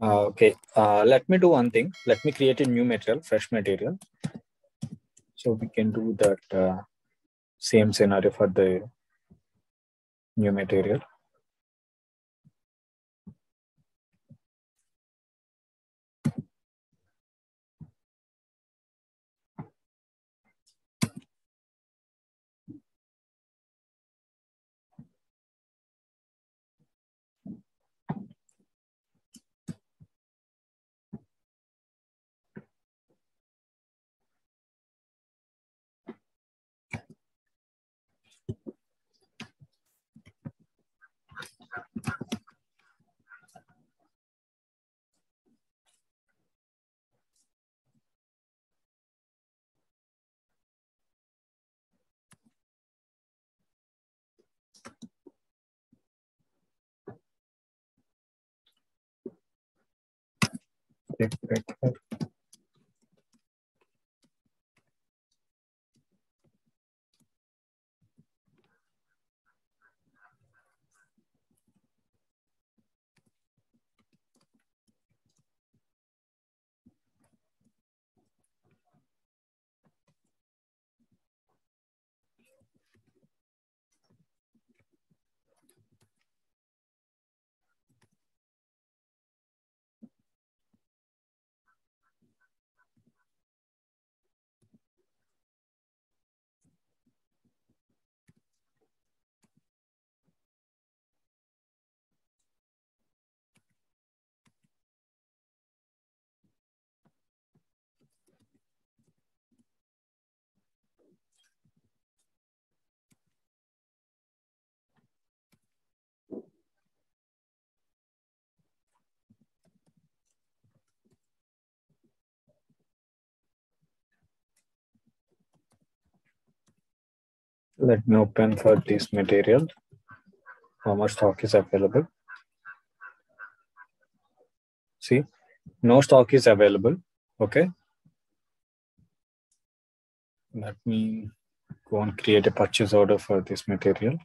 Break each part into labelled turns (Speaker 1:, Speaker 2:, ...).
Speaker 1: Okay, let me do one thing. Let me create a new material, fresh material. So we can do that same scenario for the new material. Right. Let me open for this material. How much stock is available? See, no stock is available. Okay. Let me go and create a purchase order for this material.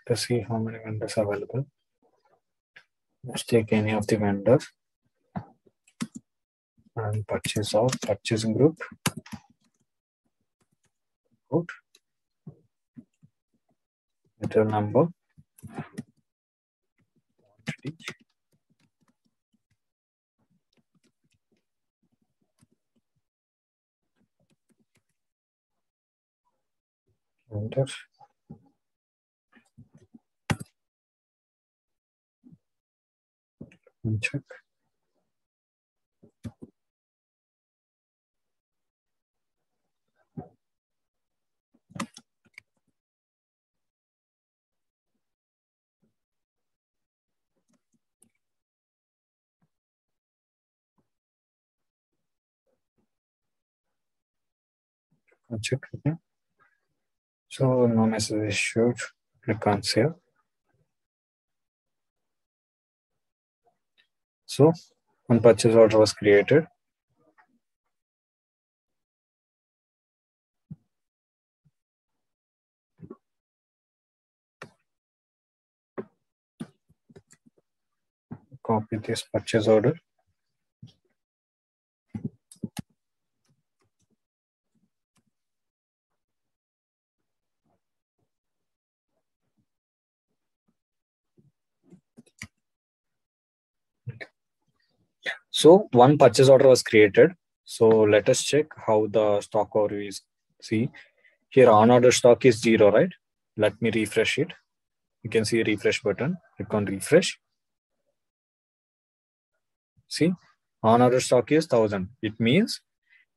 Speaker 1: Let's see how many vendors are available. Let's take any of the vendors and purchase of purchasing group. Good. Material number. Enter. And check. And check. Okay. So no message issued. Click on save. So one purchase order was created. Copy this purchase order. So one purchase order was created. So let us check how the stock overview is. See here on order stock is 0, right? Let me refresh it. You can see a refresh button. Click on refresh. See, on order stock is 1000. It means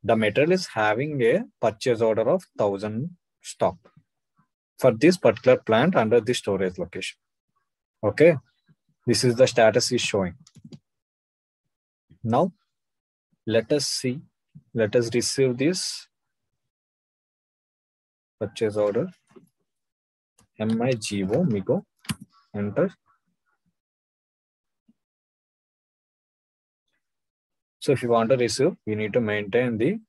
Speaker 1: the material is having a purchase order of 1000 stock for this particular plant under the storage location. Okay, this is the status is showing. Now, let us see, let us receive this purchase order. MIGO, enter. So if you want to receive, we need to maintain the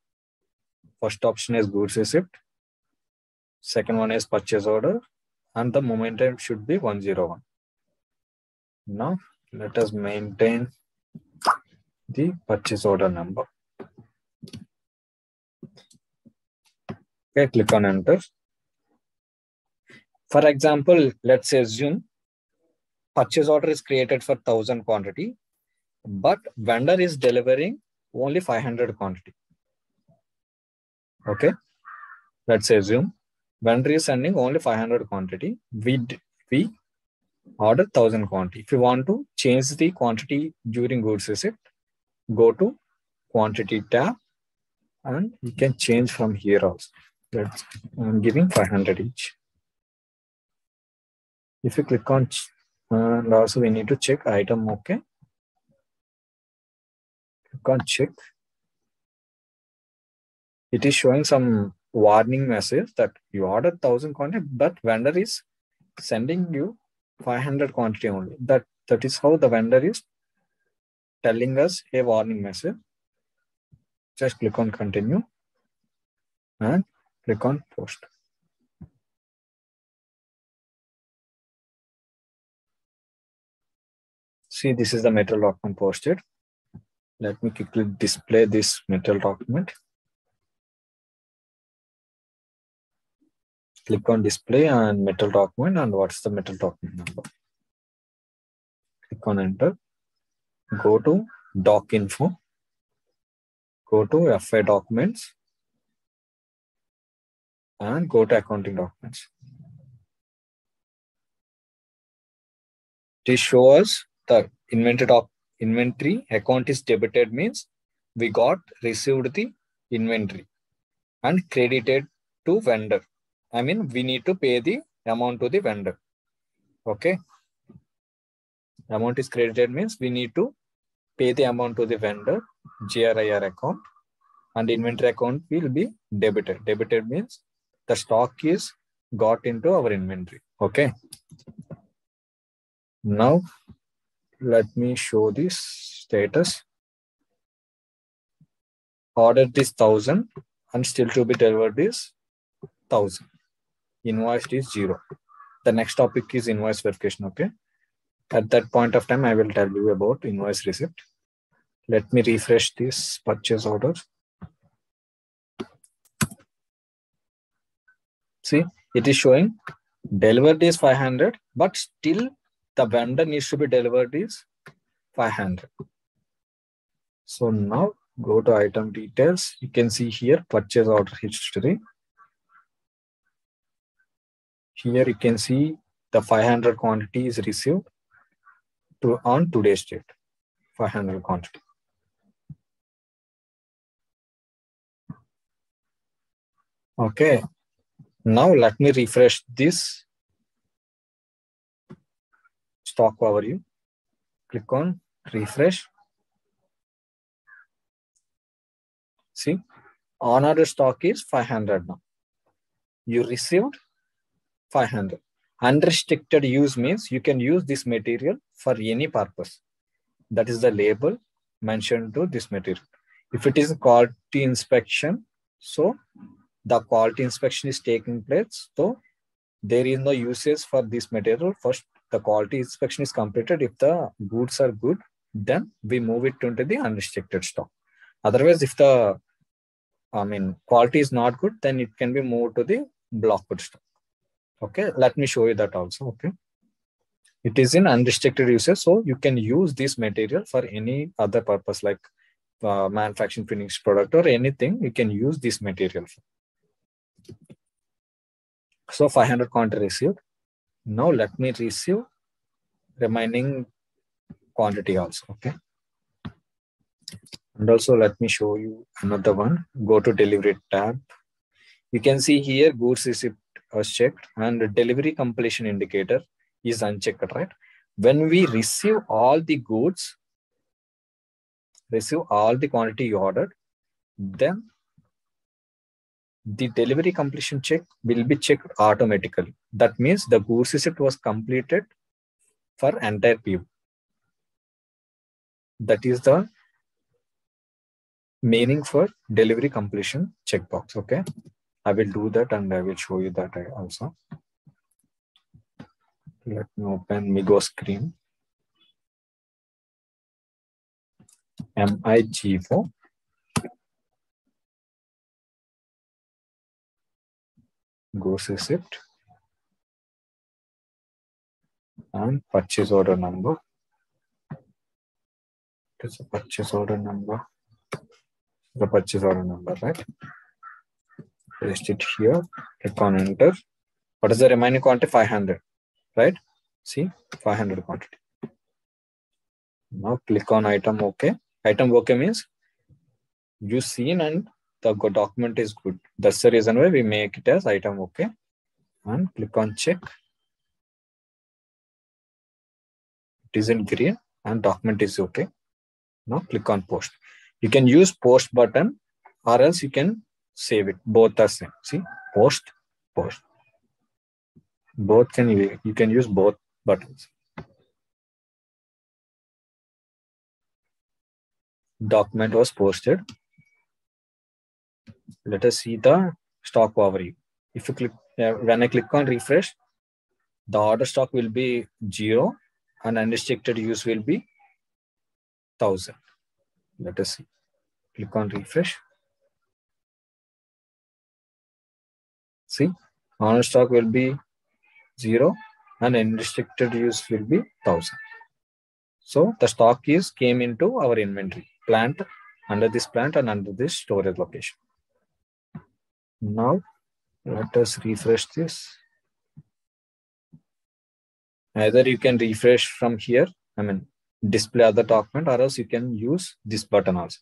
Speaker 1: first option is goods receipt. Second one is purchase order, and the momentum should be 101. Now, let us maintain the purchase order number. Okay, click on enter. For example, let's assume purchase order is created for 1000 quantity, but vendor is delivering only 500 quantity. Okay, let's assume vendor is sending only 500 quantity. We order 1000 quantity. If you want to change the quantity during goods receipt, go to quantity tab and you can change from here also. I'm giving 500 each. If you click on, and also we need to check item, okay. Click on check. It is showing some warning message that you ordered 1000 quantity, but vendor is sending you 500 quantity only. That is how the vendor is telling us a warning message. Just click on continue and click on post. See, this is the material document posted. Let me quickly display this material document. Click on display and material document, and what's the material document number? Click on enter. Go to doc info. Go to FI documents and go to accounting documents. This shows the inventory account is debited, means we got received the inventory and credited to vendor. I mean, we need to pay the amount to the vendor. Okay. Amount is credited means we need to pay the amount to the vendor, GRIR account, and inventory account will be debited. Debited means the stock is got into our inventory. Okay. Now, let me show this status. Ordered is 1000 and still to be delivered is 1000. Invoiced is 0. The next topic is invoice verification. Okay. At that point of time, I will tell you about invoice receipt. Let me refresh this purchase order. See, it is showing delivered is 500, but still the vendor needs to be delivered is 500. So now go to item details. You can see here purchase order history. Here you can see the 500 quantity is received on today's date. 500 quantity. Okay. Now let me refresh this stock overview. Click on refresh. See, on order stock is 500 now. You received 500. Unrestricted use means you can use this material for any purpose. That is the label mentioned to this material. If it is a quality inspection, so the quality inspection is taking place. So there is no usage for this material. First, the quality inspection is completed. If the goods are good, then we move it into the unrestricted stock. Otherwise, if the quality is not good, then it can be moved to the blocked stock. Okay, let me show you that also. Okay, it is in unrestricted uses, so you can use this material for any other purpose like manufacturing finished product or anything. You can use this material for. So 500 quantity received. Now let me receive remaining quantity also. Okay, And also let me show you another one. Go to delivery tab. You can see here goods receipt was checked and the delivery completion indicator is unchecked, right? When we receive all the goods, receive all the quantity you ordered, then the delivery completion check will be checked automatically. That means the goods receipt was completed for entire PO. That is the meaning for delivery completion checkbox. Okay, I will do that and I will show you that also. Let me open Migo screen. MIG4. Goods receipt and purchase order number. It is a purchase order number. The purchase order number, right? Paste it here. Click on enter. What is the remaining quantity? 500, right? See, 500 quantity. Now click on item OK. Item OK means you seen and the document is good. That's the reason why we make it as item OK. And click on check. It is in green and document is OK. Now click on post. You can use post button or else you can save it. Both are same. See, post, post. Both you can use both buttons. Document was posted. Let us see the stock overview. If you click, when I click on refresh, the order stock will be 0 and unrestricted use will be 1000. Let us see. Click on refresh. See, order stock will be 0 and unrestricted use will be 1000. So the stock came into our inventory plant, under this plant and under this storage location. Now let us refresh this. Either you can refresh from here, display other document, or else you can use this button also,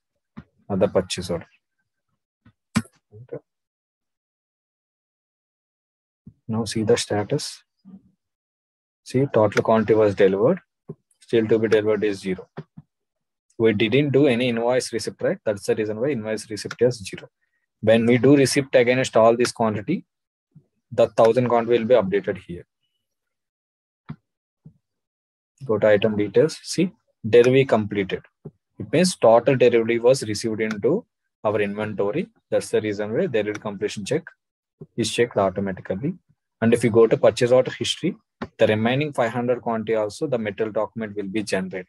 Speaker 1: other purchase order. Okay. Now see the status. See, total quantity was delivered. Still to be delivered is 0. We didn't do any invoice receipt, right? That's the reason why invoice receipt is 0. When we do receipt against all this quantity, the 1000 count will be updated here. Go to item details. See, delivery completed. It means total delivery was received into our inventory. That's the reason why delivery completion check is checked automatically. And if you go to purchase order history, the remaining 500 quantity also, the metal document will be generated.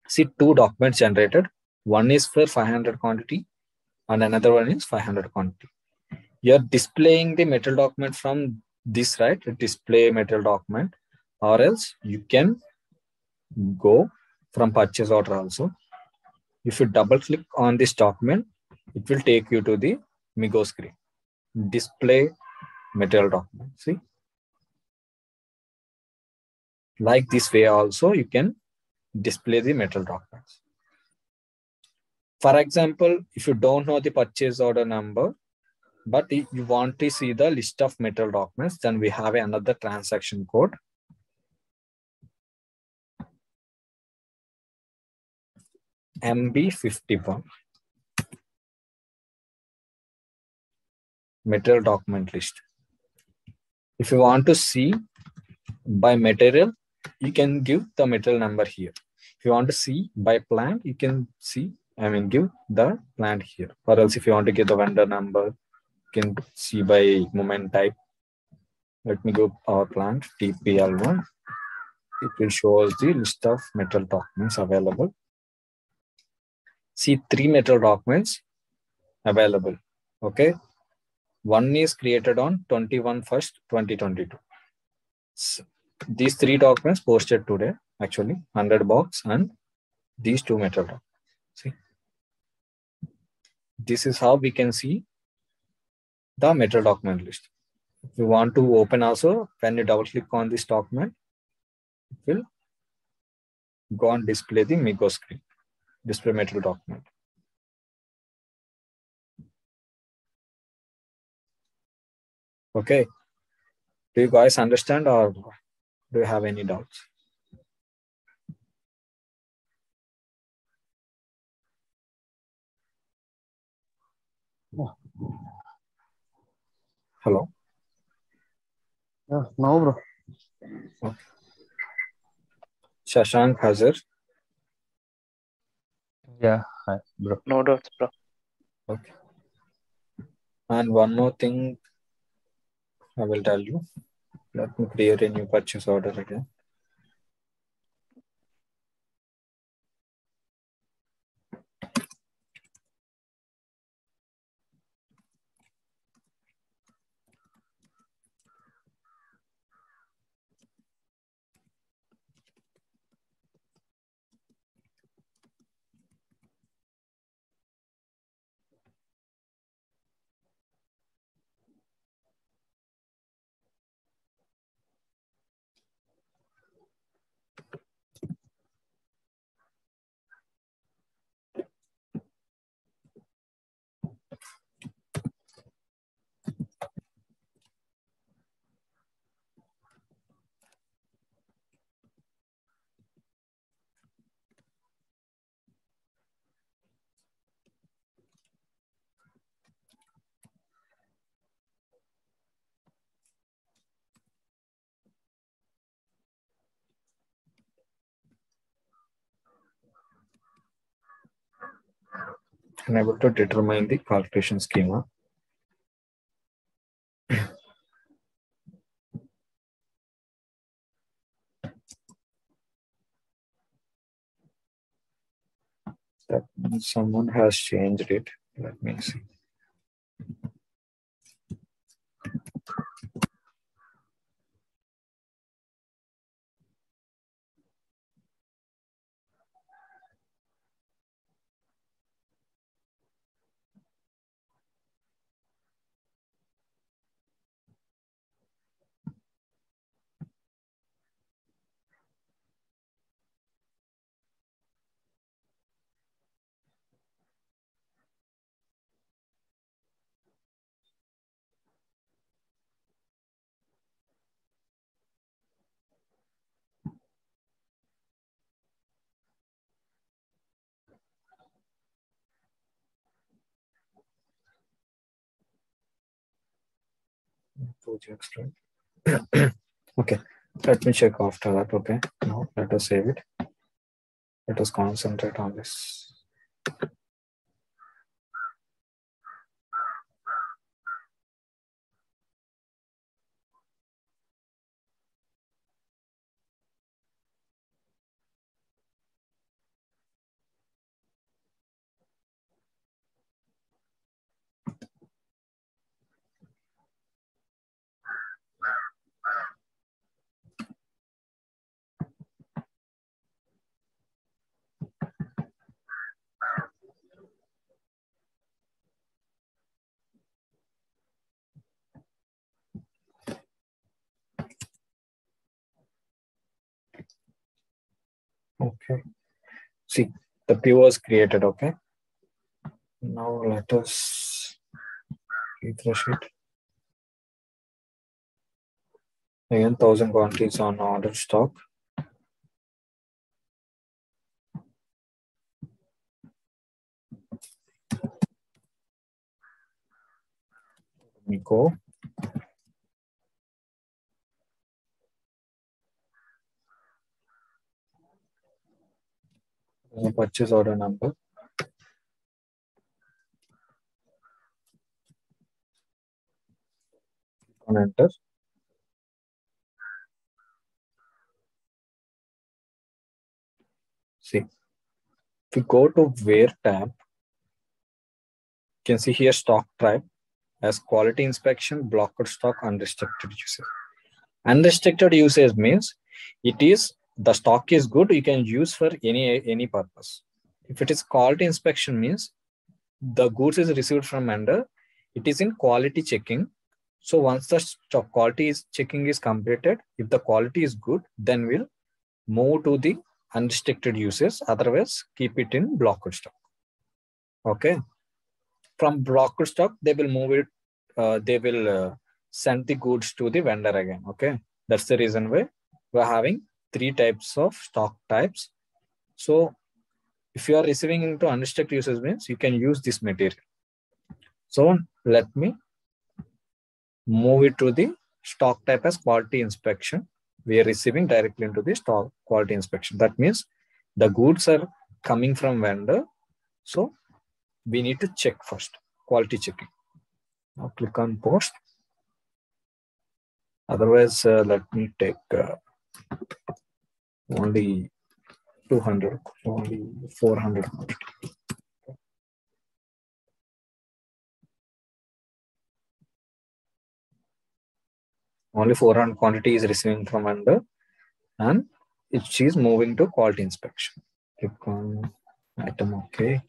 Speaker 1: See, 2 documents generated. One is for 500 quantity and another one is 500 quantity. You're displaying the metal document from this, right? Display metal document, or else you can go from purchase order also. If you double click on this document, it will take you to the Migo screen. Display metal document. See, like this way also you can display the metal documents. For example, if you don't know the purchase order number, but if you want to see the list of metal documents, then we have another transaction code. MB51. Metal document list. If you want to see by material, you can give the material number here. If you want to see by plant, you can see, give the plant here. Or else if you want to get the vendor number, you can see by moment type. Let me go our plant, TPL1. It will show us the list of metal documents available. See 3 metal documents available. Okay. One is created on 21/1/2022. So these 3 documents posted today, actually 100 box and these 2 metal documents. See, this is how we can see the metal document list. If you want to open also, when you double click on this document, it will go and display the MIGO screen, display material document. Okay. Do you guys understand or do you have any doubts? Hello?
Speaker 2: Yeah, no, bro.
Speaker 1: Okay. Shashank Hazir.
Speaker 2: Yeah, hi, bro.
Speaker 3: No doubts, bro.
Speaker 1: Okay. And one more thing I will tell you. Let me create a new purchase order again. I'm able to determine the calculation schema. That means someone has changed it. Let me see. Projects, right? Okay, let me check after that. Okay, now let us save it. Let us concentrate on this. Okay, see, the P was created. Okay, now let us refresh it. Again, 1,000 quantities on order stock. We go. The purchase order number. On enter. See, if we go to where tab, you can see here stock type as quality inspection, blocked stock, unrestricted usage. Unrestricted usage means it is the stock is good, you can use for any purpose. If it is quality inspection means the goods is received from vendor, it is in quality checking. So once the quality checking is completed, if the quality is good, then we'll move to the unrestricted uses. Otherwise, keep it in blocked stock. Okay. From blocked stock, they will move it. They will send the goods to the vendor again. Okay. That's the reason why we're having 3 types of stock types. So if you are receiving into unrestricted uses means you can use this material. So let me move it to the stock type as quality inspection. We are receiving directly into the stock quality inspection. That means the goods are coming from vendor. So we need to check first, quality checking. Now click on post. Otherwise, let me take only 200, only 400. Only 400 quantity is receiving from vendor, and it is moving to quality inspection. Click on item OK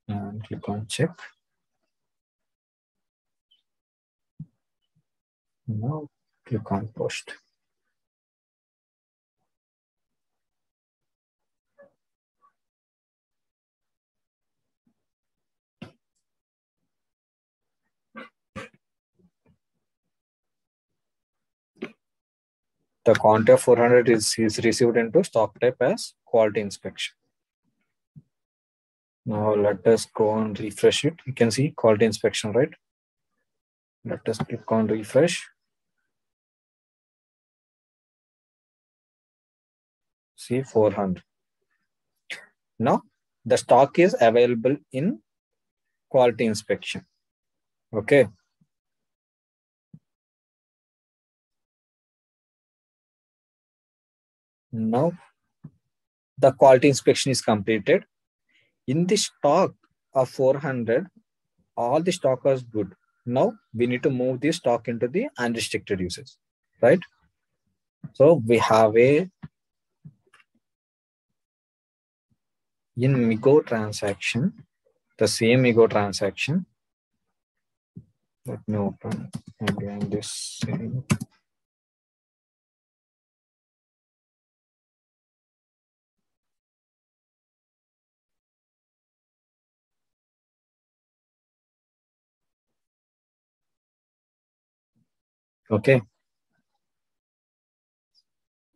Speaker 1: and click on check. Now click on post. The quantity of 400 is received into stock type as quality inspection. Now let us go and refresh it. You can see quality inspection, right? Let us click on refresh. See 400. Now the stock is available in quality inspection. Okay. Now the quality inspection is completed. In the stock of 400, all the stock was good. Now we need to move the stock into the unrestricted uses, right? So we have a in MIGO transaction, the same MIGO transaction. Let me open again this same. Okay.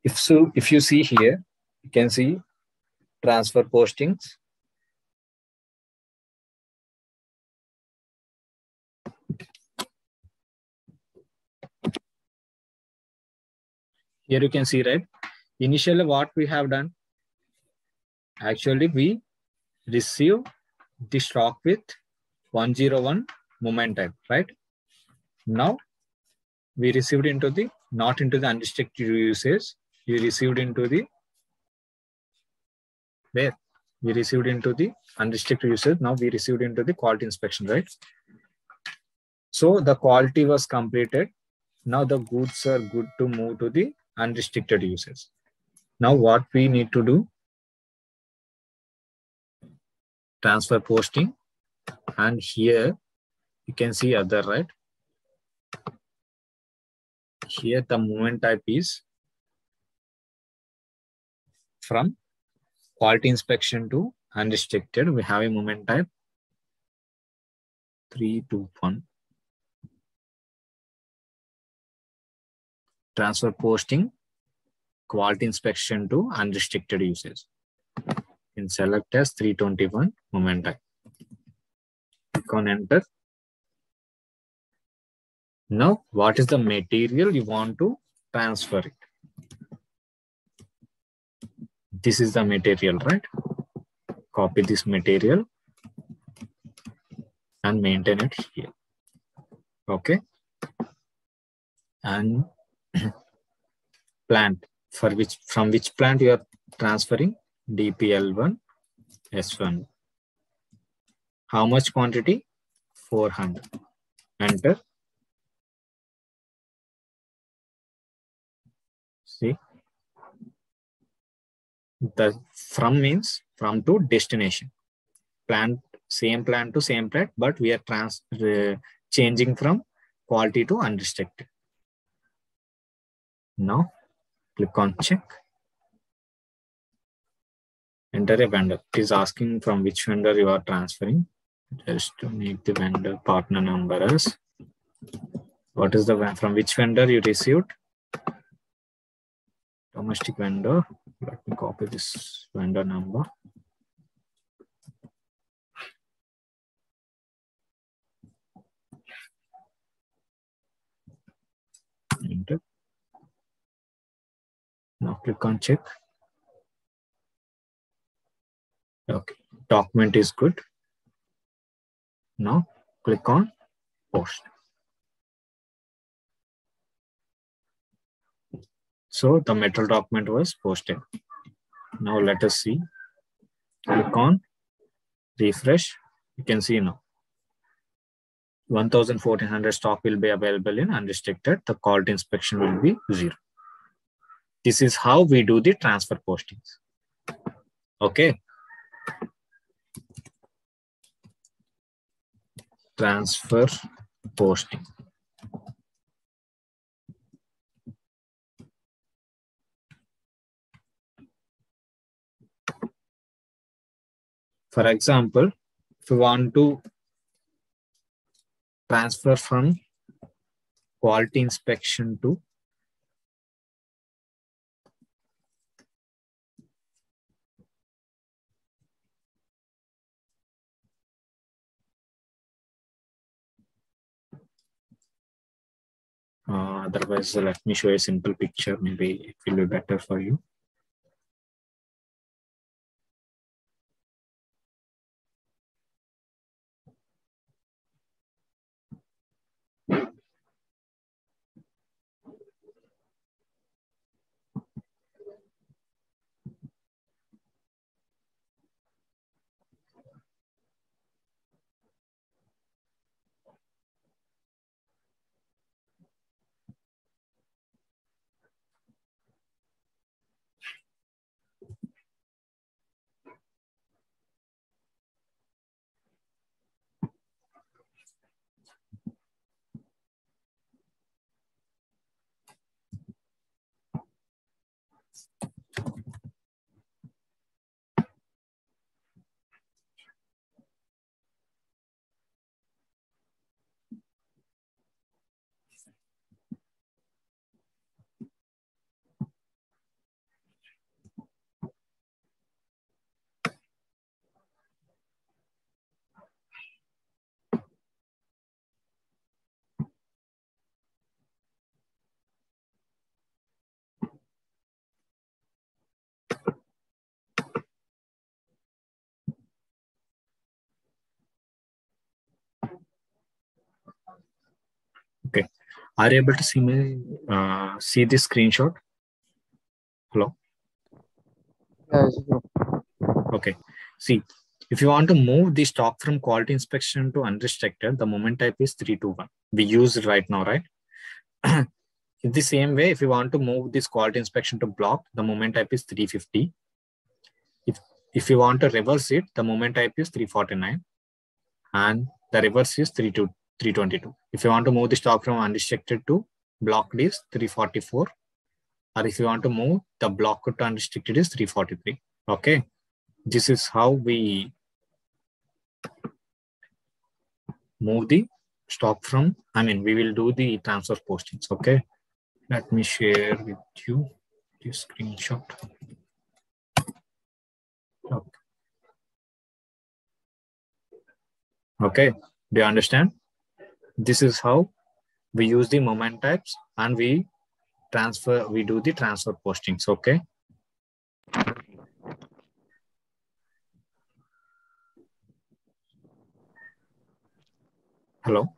Speaker 1: If you see here, you can see transfer postings. Here you can see, right? Initially, what we have done, actually we receive the stock with 101 movement type, right? Now we received into the, not into the unrestricted uses, we received into the, where? We received into the unrestricted uses. Now we received into the quality inspection, right? So the quality was completed. Now the goods are good to move to the unrestricted uses. Now what we need to do, transfer posting, and here you can see other, right? Here the movement type is from quality inspection to unrestricted. We have a movement type 321. Transfer posting, quality inspection to unrestricted uses. In select as 321 movement type. Click on enter. Now, what is the material you want to transfer it? This is the material, right? Copy this material and maintain it here. Okay. And plant, from which plant you are transferring? DPL1 S1. How much quantity? 400. Enter. See, the from means from to destination. Plant, same plant to same plant, but we are changing from quality to unrestricted. Now click on check. Enter a vendor. It is asking from which vendor you are transferring. Just to make the vendor partner number as what is the from which vendor you received? Domestic vendor. Let me copy this vendor number. Enter. Now click on check. Okay, document is good. Now click on post. So the metal document was posted. Now let us see. Click on refresh. You can see now 1,400 stock will be available in unrestricted. The quality inspection will be 0. This is how we do the transfer postings. Okay. Transfer posting. For example, if you want to transfer from quality inspection to otherwise, let me show a simple picture. Maybe it will be better for you. Okay. Are you able to see me? See this screenshot? Hello.
Speaker 2: Yes, bro.
Speaker 1: Okay. See, if you want to move the stock from quality inspection to unrestricted, the moment type is 321. We use it right now, right? In the same way, if you want to move this quality inspection to block, the moment type is 350. If you want to reverse it, the moment type is 349. And the reverse is 322. If you want to move the stock from unrestricted to blocked is 344. Or if you want to move the block to unrestricted is 343. Okay. This is how we move the stock from, we will do the transfer postings. Okay. Let me share with you this screenshot. Okay. Okay. Do you understand? This is how we use the moment types and we do the transfer postings. Okay. Hello.